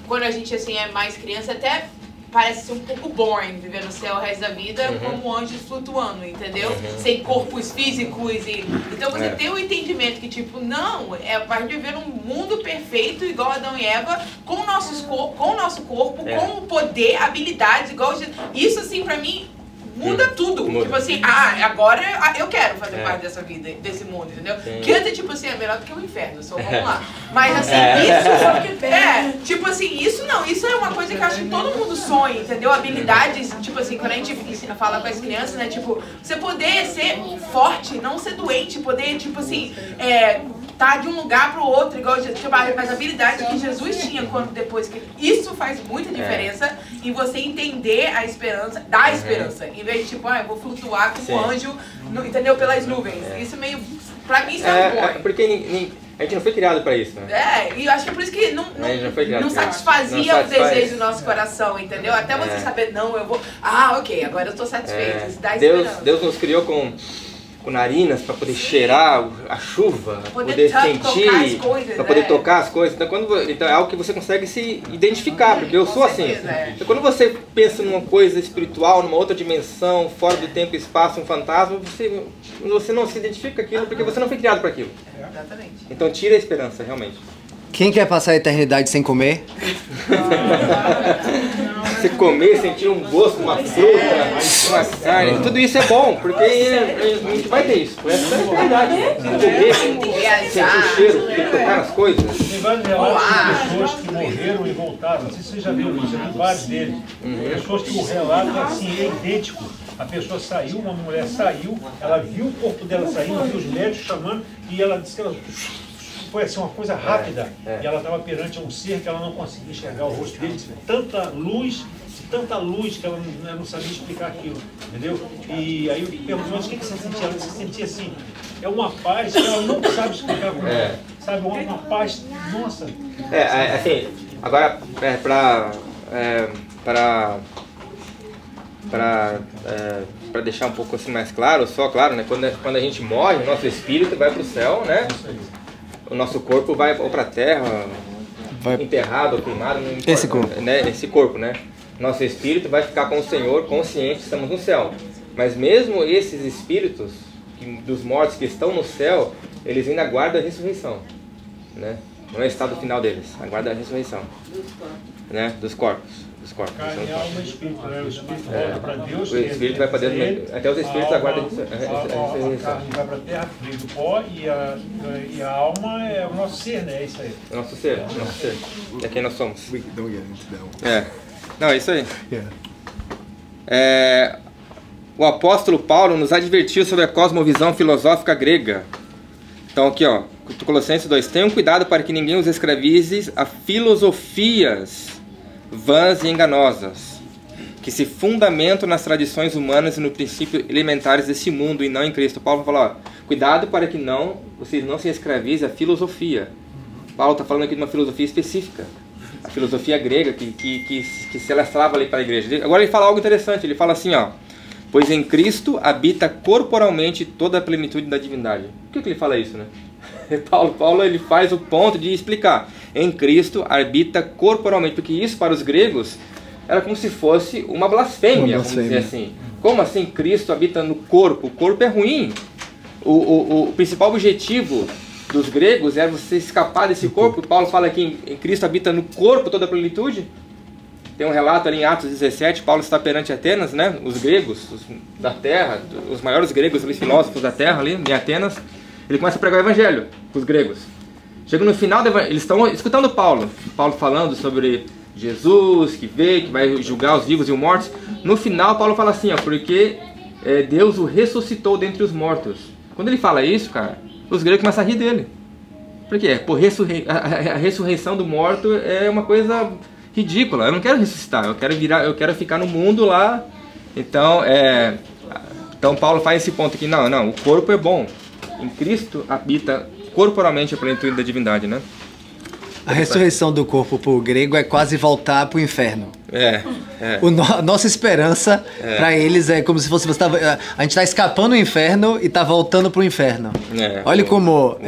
quando a gente assim é mais criança, até parece ser um pouco boring viver no céu o resto da vida como anjos flutuando, entendeu? Sem corpos físicos então você tem um entendimento que tipo, não, pra gente viver num mundo perfeito igual Adão e Eva, com o nosso corpo, com o poder, habilidades igual isso assim pra mim muda tudo. Tipo assim, agora eu quero fazer parte dessa vida, desse mundo, entendeu? Que antes, tipo assim, é melhor do que o inferno, só vamos lá. Mas assim, isso tipo assim, isso é uma coisa que eu acho que todo mundo sonha, entendeu? Habilidades, tipo assim, quando a gente fala com as crianças, né, tipo, você poder ser forte, não ser doente, poder, tipo assim, tá de um lugar pro outro, igual tipo, as habilidades que Jesus tinha depois que isso faz muita diferença em você entender a esperança, da esperança, em vez de tipo, eu vou flutuar como anjo, entendeu, pelas nuvens. Isso meio, pra mim isso é um bom. Porque a gente não foi criado pra isso, né? E eu acho que por isso que não satisfazia o desejo do nosso coração, entendeu? Até você saber, não, eu vou, ok, agora eu tô satisfeito, isso dá esperança. Deus nos criou com narinas para poder cheirar a chuva, para poder sentir, para poder tocar as coisas. Então é algo que você consegue se identificar, porque eu sou assim. Então quando você pensa numa coisa espiritual, numa outra dimensão, fora do tempo e espaço, um fantasma, você não se identifica com aquilo porque você não foi criado para aquilo. Exatamente. Então tira a esperança, realmente. Quem quer passar a eternidade sem comer? Você comer, sentir um gosto, uma fruta, uma carne, tudo isso é bom, porque a gente vai ter isso. Essa é a eternidade. Comer, sentir o cheiro, tocar nas coisas. Tem vários relatos de pessoas que morreram e voltaram. Não sei se você já viu isso, eu vi vários deles. Pessoas que o relato assim, é idêntico. A pessoa saiu, uma mulher saiu, ela viu o corpo dela saindo, viu os médicos chamando, e ela disse que ela foi assim, uma coisa rápida. E ela estava perante um ser que ela não conseguia enxergar o rosto dele, tanta luz que ela não sabia explicar aquilo, entendeu? E aí eu pergunto, mas o que você sentia? Ela se sentia assim, é uma paz que ela não sabe explicar como sabe, uma paz, nossa. Assim, agora, para deixar um pouco assim mais claro, né? Quando a gente morre, o nosso espírito vai para o céu, né? O nosso corpo vai ou para a terra, enterrado ou queimado, não importa, esse corpo, né? Esse corpo, né? Nosso espírito vai ficar com o Senhor, consciente, estamos no céu. Mas mesmo esses espíritos dos mortos que estão no céu, eles ainda aguardam a ressurreição, né? Não é o estado final deles, aguardam a ressurreição, né? Dos corpos. Carne, alma e espírito, né? O espírito volta para Deus. O espírito vai para Deus, até os espíritos aguardam a ressurreição. A carne vai para a terra, frio do pó, e a alma é o nosso ser, né? É isso aí. É o nosso ser. É quem nós somos. Não, é isso aí. O apóstolo Paulo nos advertiu sobre a cosmovisão filosófica grega. Então aqui, ó, Colossenses 2, tenham cuidado para que ninguém os escravize a filosofias vãs e enganosas, que se fundamentam nas tradições humanas e no princípio elementares desse mundo e não em Cristo. Paulo fala, ó, cuidado para que vocês não se escravizem a filosofia. Paulo está falando aqui de uma filosofia específica, a filosofia grega que se alastrava ali para a igreja. Agora ele fala algo interessante, ele fala assim, ó, pois em Cristo habita corporalmente toda a plenitude da divindade. Por que ele fala isso, né? Paulo ele faz o ponto de explicar. Em Cristo habita corporalmente, porque isso para os gregos era como se fosse uma blasfêmia, vamos dizer assim. Como assim Cristo habita no corpo? O corpo é ruim. O principal objetivo dos gregos era você escapar desse corpo. Paulo fala que em Cristo habita no corpo toda a plenitude. Tem um relato ali em Atos 17, Paulo está perante Atenas, né? Os gregos da terra, os maiores gregos, os filósofos da terra ali em Atenas. Ele começa a pregar o evangelho para os gregos. Chega no final do evangelho, eles estão escutando Paulo falando sobre Jesus que veio, que vai julgar os vivos e os mortos. No final, Paulo fala assim, ó, porque Deus o ressuscitou dentre os mortos. Quando ele fala isso, cara, os gregos começam a rir dele. Por quê? A ressurreição do morto é uma coisa ridícula. Eu não quero ressuscitar, eu quero ficar no mundo lá. Então Paulo faz esse ponto aqui. Não, o corpo é bom. Em Cristo habita corporalmente a plenitude da divindade, né? A ressurreição do corpo para o grego é quase voltar para o inferno. A nossa esperança para eles é como se fosse a gente está escapando do inferno e está voltando para o inferno. Olha como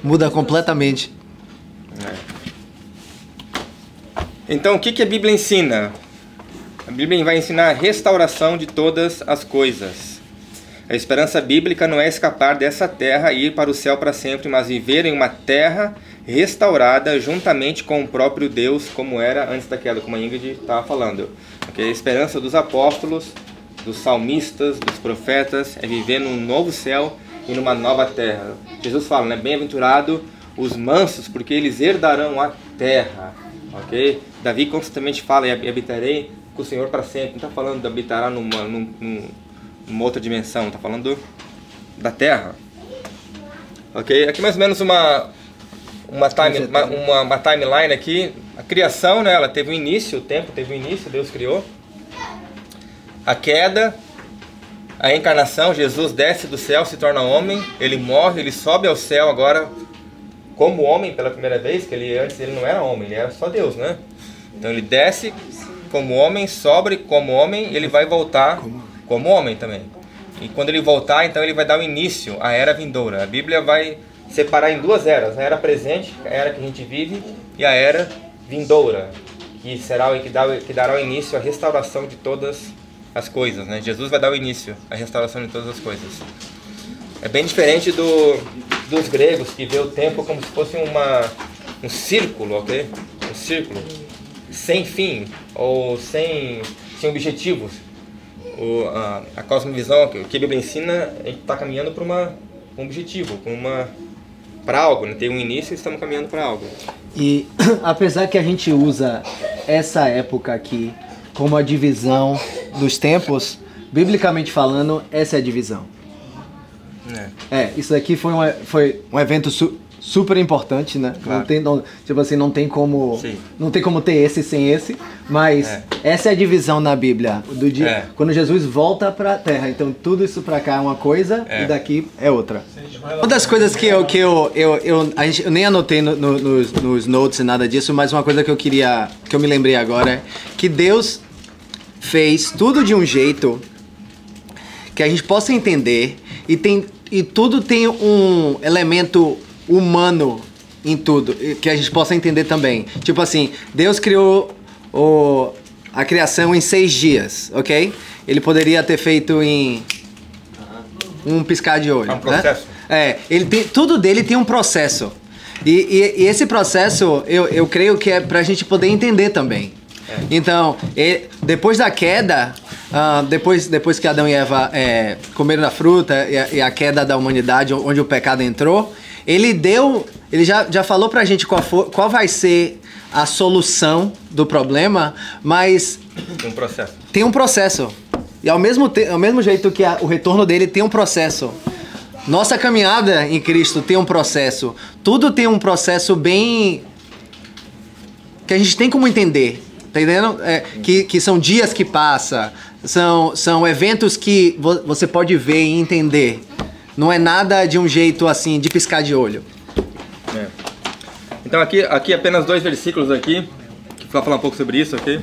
muda completamente. Então, o que a Bíblia ensina? A Bíblia vai ensinar a restauração de todas as coisas. A esperança bíblica não é escapar dessa terra e ir para o céu para sempre, mas viver em uma terra restaurada juntamente com o próprio Deus, como era antes da queda, como a Ingrid estava falando. A esperança dos apóstolos, dos salmistas, dos profetas, é viver num novo céu e numa nova terra. Jesus fala, né? Bem-aventurado os mansos, porque eles herdarão a terra. Ok? Davi constantemente fala, e habitarei com o Senhor para sempre. Não está falando de habitar numa outra dimensão, está falando da terra. Ok? Aqui mais ou menos uma timeline aqui. A criação, né, ela teve um início, o tempo teve um início, Deus criou. A queda, a encarnação, Jesus desce do céu, se torna homem, ele morre, ele sobe ao céu agora como homem pela primeira vez, que antes ele não era homem, ele era só Deus, né? Então ele desce como homem, sobe como homem, e ele vai voltar como homem também. E quando ele voltar, então ele vai dar o início à era vindoura. A Bíblia vai separar em duas eras, a era presente, a era que a gente vive, e a era vindoura, que dará o início à restauração de todas as coisas, né? Jesus vai dar o início à restauração de todas as coisas. É bem diferente dos gregos, que vê o tempo como se fosse um círculo, ok? Um círculo sem fim ou sem objetivos. A cosmovisão que a Bíblia ensina, a gente está caminhando para um objetivo, para algo, né? Tem um início e estamos caminhando para algo. E apesar que a gente usa essa época aqui como a divisão dos tempos, biblicamente falando, essa é a divisão. Isso daqui foi um evento super importante, né? Claro. Não tem como ter esse sem esse, mas essa é a divisão na Bíblia do dia quando Jesus volta para a Terra. Então tudo isso para cá é uma coisa e daqui é outra. Uma das coisas que eu nem anotei nos notes e nada disso, mas uma coisa que eu me lembrei agora é que Deus fez tudo de um jeito que a gente possa entender e tudo tem um elemento humano em tudo, que a gente possa entender também. Tipo assim, Deus criou a criação em 6 dias, ok? Ele poderia ter feito em um piscar de olho. É um processo. Né? Tudo dele tem um processo. E esse processo, eu creio que é pra gente poder entender também. Então, depois da queda, depois que Adão e Eva comeram da fruta e a queda da humanidade, onde o pecado entrou, ele já falou pra gente qual vai ser a solução do problema, mas tem um processo. E ao mesmo jeito que o retorno dele tem um processo. Nossa caminhada em Cristo tem um processo. Tudo tem um processo bem que a gente tem como entender. Tá entendendo? Que são dias que passam, são eventos que você pode ver e entender. Não é nada de um jeito assim, de piscar de olho. Então aqui apenas 2 versículos aqui, que vai falar um pouco sobre isso, ok?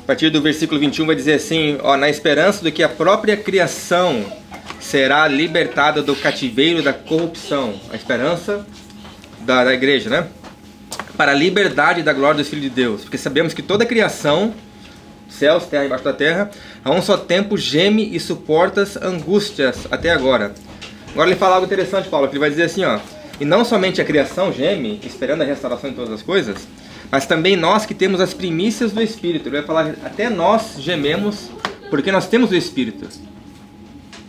A partir do versículo 21 vai dizer assim, na esperança de que a própria criação será libertada do cativeiro da corrupção. A esperança da igreja, né? Para a liberdade da glória dos filhos de Deus. Porque sabemos que toda a criação, céus, terra e embaixo da terra, a um só tempo geme e suporta as angústias até agora. Agora ele fala algo interessante, Paulo, que ele vai dizer assim, e não somente a criação geme, esperando a restauração de todas as coisas, mas também nós que temos as primícias do Espírito. Ele vai falar, até nós gememos, porque nós temos o Espírito.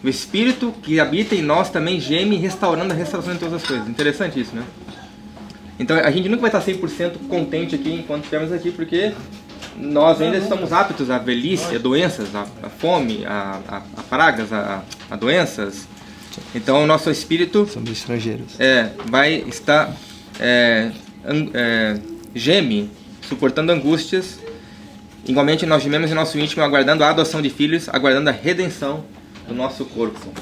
O Espírito que habita em nós também geme, restaurando a restauração de todas as coisas. Interessante isso, né? Então a gente nunca vai estar 100% contente aqui enquanto estivermos aqui, porque nós ainda estamos aptos à velhice, a doenças, a fome, a pragas, a doenças. Então o nosso espírito somos estrangeiros. Vai estar geme, suportando angústias. Igualmente nós gememos em nosso íntimo, aguardando a adoção de filhos, aguardando a redenção do nosso corpo.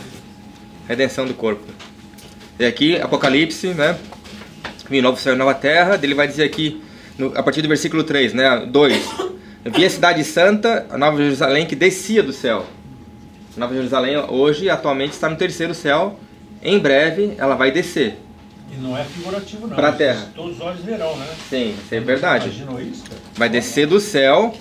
Redenção do corpo. E aqui, Apocalipse, né? Vi novo céu e nova terra. Ele vai dizer aqui, a partir do versículo 3, né? 2. Vi a cidade santa, a Nova Jerusalém, que descia do céu. A Nova Jerusalém hoje, atualmente, está no terceiro céu. Em breve, ela vai descer. E não é figurativo, não. Para a terra. Todos os olhos verão, né? Sim, isso é verdade. Imaginou isso, cara? Vai descer do céu,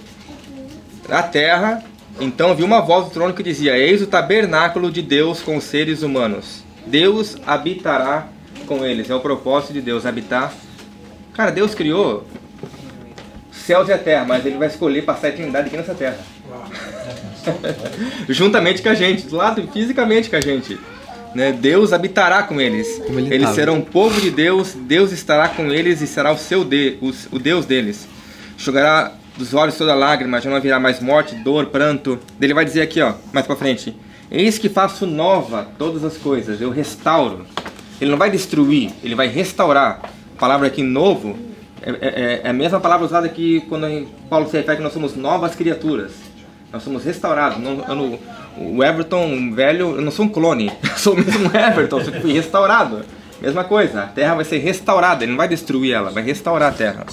da terra. Então vi uma voz do trono que dizia: eis o tabernáculo de Deus com os seres humanos. Deus habitará com eles. É o propósito de Deus, habitar. Cara, Deus criou os céus e a terra, mas Ele vai escolher passar a eternidade aqui nessa terra. Juntamente com a gente, do lado fisicamente com a gente. Né? Deus habitará com eles. Eles serão povo de Deus, Deus estará com eles e será o Deus deles. Enxugará dos olhos toda lágrima, já não haverá mais morte, dor, pranto. Ele vai dizer aqui, ó, mais pra frente: eis que faço nova todas as coisas, eu restauro. Ele não vai destruir, ele vai restaurar. A palavra aqui, novo, é a mesma palavra usada aqui quando Paulo se refere que nós somos novas criaturas. Nós somos restaurados. O Everton, um velho, eu não sou um clone, eu sou o mesmo Everton, só que fui restaurado. Mesma coisa, a terra vai ser restaurada, ele não vai destruir ela, vai restaurar a terra.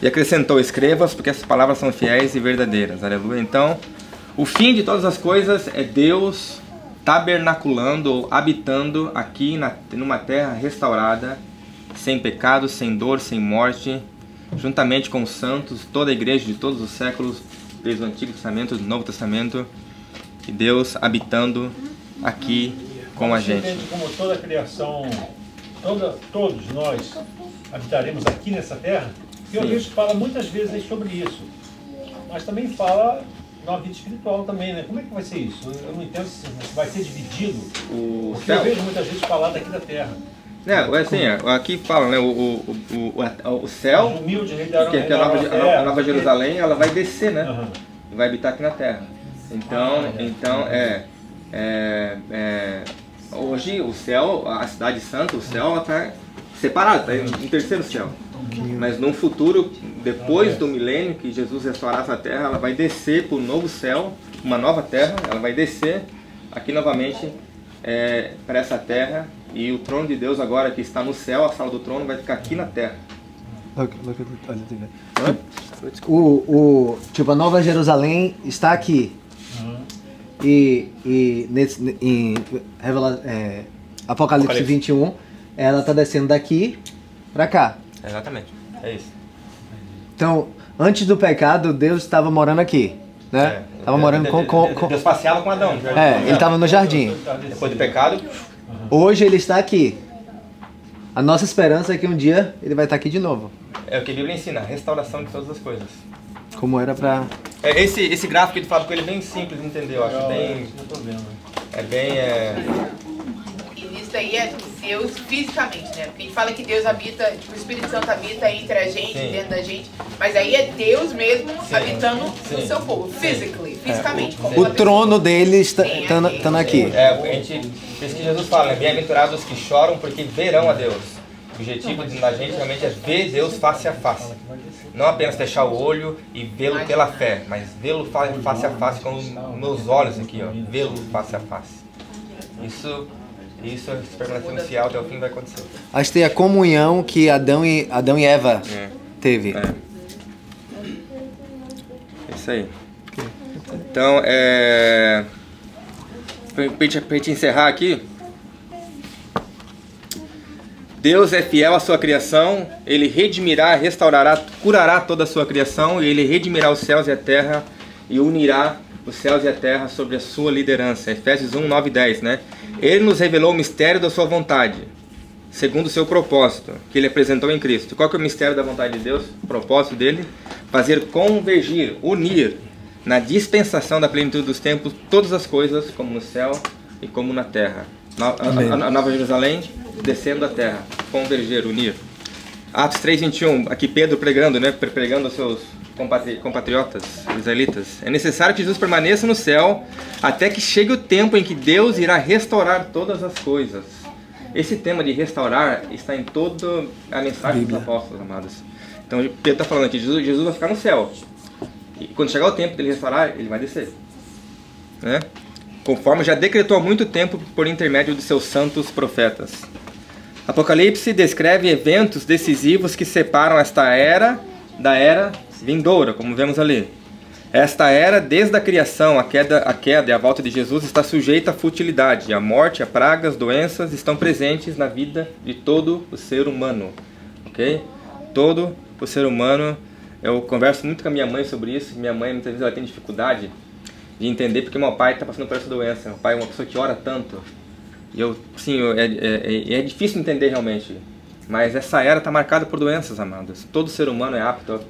E acrescentou: escrevas, porque essas palavras são fiéis e verdadeiras. Aleluia. Então, o fim de todas as coisas é Deus tabernaculando ou habitando aqui numa terra restaurada, sem pecado, sem dor, sem morte, juntamente com os santos, toda a igreja de todos os séculos, desde o Antigo Testamento, do Novo Testamento, e Deus habitando aqui com a gente. Como toda a criação, todos nós habitaremos aqui nessa terra. E o Cristo fala muitas vezes aí sobre isso, mas também fala na vida espiritual também, né? Como é que vai ser isso? Eu não entendo se vai ser dividido. Porque eu vejo muitas vezes falar daqui da terra. Assim, aqui fala, né? O céu, o humilde, que é a Nova Jerusalém, ela vai descer, né? E vai habitar aqui na terra. Então, hoje o céu, a cidade santa, o céu está separado, está em terceiro céu. Mas num futuro, depois do milênio, que Jesus restaurar essa terra, ela vai descer para o novo céu, uma nova terra. Ela vai descer aqui novamente para essa terra. E o trono de Deus agora que está no céu, a sala do trono, vai ficar aqui na terra. Tipo, a Nova Jerusalém está aqui. E em Apocalipse 21, ela está descendo daqui para cá. Exatamente, é isso. Então, antes do pecado, Deus estava morando aqui, né? Estava morando com... Deus passeava com Adão. Ele estava no jardim. Depois do pecado... Hoje ele está aqui. A nossa esperança é que um dia ele vai estar aqui de novo. É o que a Bíblia ensina, a restauração de todas as coisas. Como era para... Esse gráfico que ele fala com ele é bem simples de entender, eu acho. Isso daí é Deus fisicamente, né? Porque a gente fala que Deus habita, tipo, o Espírito Santo habita entre a gente, dentro da gente, mas aí é Deus mesmo habitando no seu povo, fisicamente. O trono dele está aqui. Por isso que Jesus fala, né? Bem-aventurados que choram porque verão a Deus. O objetivo da gente realmente é ver Deus face a face. Não apenas fechar o olho e vê-lo pela fé, mas vê-lo face a face com os meus olhos aqui, ó. Vê-lo face a face. Isso se permanecer fiel até o fim vai acontecer. Acho que tem a comunhão que Adão e Eva teve. Isso aí. Então, pra gente encerrar aqui, Deus é fiel à sua criação, Ele redimirá, restaurará, curará toda a sua criação, e Ele redimirá os céus e a terra e unirá os céus e a terra sobre a sua liderança. Efésios 1, 9 e 10, né? Ele nos revelou o mistério da sua vontade, segundo o seu propósito, que Ele apresentou em Cristo. Qual que é o mistério da vontade de Deus? O propósito dele? Fazer convergir, unir, na dispensação da plenitude dos tempos, todas as coisas, como no céu e como na terra. A Nova Jerusalém descendo a terra, converger, unir. Atos 3:21, aqui Pedro pregando, né? Pregando aos seus compatriotas israelitas. É necessário que Jesus permaneça no céu até que chegue o tempo em que Deus irá restaurar todas as coisas. Esse tema de restaurar está em toda a mensagem dos apóstolos, amados. Então Pedro está falando aqui, Jesus vai ficar no céu. E quando chegar o tempo dele restaurar, ele vai descer. Né? Conforme já decretou há muito tempo por intermédio de seus santos profetas. Apocalipse descreve eventos decisivos que separam esta era da era vindoura, como vemos ali. Esta era, desde a criação, a queda e a volta de Jesus, está sujeita à futilidade. A morte, a pragas, doenças estão presentes na vida de todo o ser humano. Ok? Todo o ser humano. Eu converso muito com a minha mãe sobre isso. Minha mãe, muitas vezes, ela tem dificuldade de entender porque meu pai está passando por essa doença. Meu pai é uma pessoa que ora tanto. E é difícil entender realmente. Mas essa era está marcada por doenças, amados. Todo ser humano é apto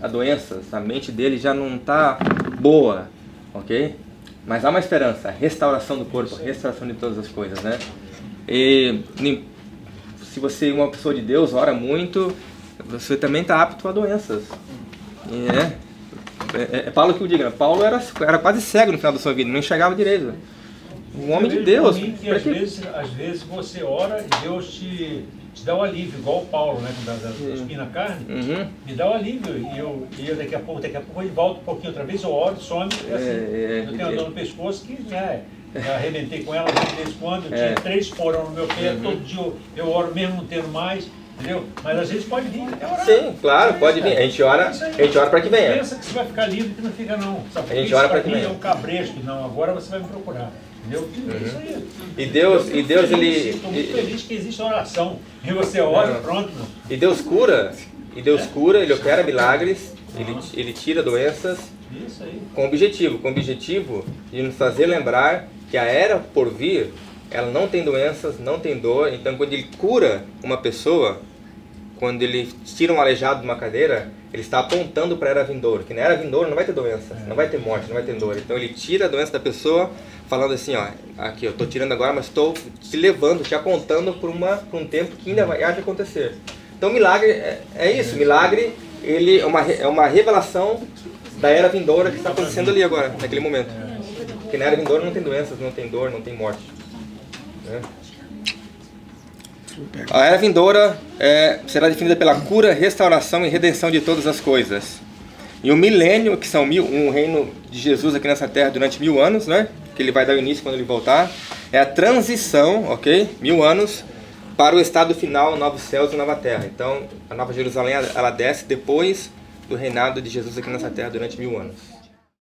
a doenças. A mente dele já não está boa, ok? Mas há uma esperança, a restauração do corpo, a restauração de todas as coisas, né? E se você é uma pessoa de Deus, ora muito, você também está apto a doenças. É Paulo que o diga, né? Paulo era quase cego no final da sua vida, não enxergava direito. Um homem de Deus. Que às vezes você ora e Deus te dá um alívio, igual o Paulo, né? Da espinha na carne, me dá um alívio. E eu daqui a pouco ele volta um pouquinho outra vez, eu oro, some. Eu tenho uma dor no pescoço que eu arrebentei com ela de vez em quando, eu tinha 3 porão no meu pé, todo dia eu oro mesmo não tendo mais. Entendeu? Mas às vezes pode vir até orar. Sim, claro, pode vir. A gente ora para que venha. Pensa que você vai ficar livre que não fica não. Sabe? A gente ora para que venha. É um cabresto, não. Agora você vai me procurar. Entendeu? Isso aí. E Deus ele... Estou muito feliz que existe oração. E você ora, pronto. Não. E Deus cura. Ele opera milagres. Ele tira doenças. Isso aí. Com o objetivo de nos fazer lembrar que a era por vir, ela não tem doenças, não tem dor. Então quando ele cura uma pessoa, quando ele tira um aleijado de uma cadeira, ele está apontando para a era vindoura, que na era vindoura não vai ter doença, não vai ter morte, não vai ter dor. Então ele tira a doença da pessoa, falando assim, ó, aqui eu estou tirando agora, mas estou te levando, te apontando para um tempo que ainda vai acontecer. Então milagre é isso, milagre ele é uma revelação da era vindoura que está acontecendo ali agora, naquele momento. Porque na era vindoura não tem doenças, não tem dor, não tem morte. A era vindoura será definida pela cura, restauração e redenção de todas as coisas. E o milênio, que são um reino de Jesus aqui nessa terra durante 1000 anos, né? Que ele vai dar o início quando ele voltar, é a transição, ok? 1000 anos para o estado final, novos céus e nova terra. Então, a Nova Jerusalém, ela desce depois do reinado de Jesus aqui nessa terra durante 1000 anos.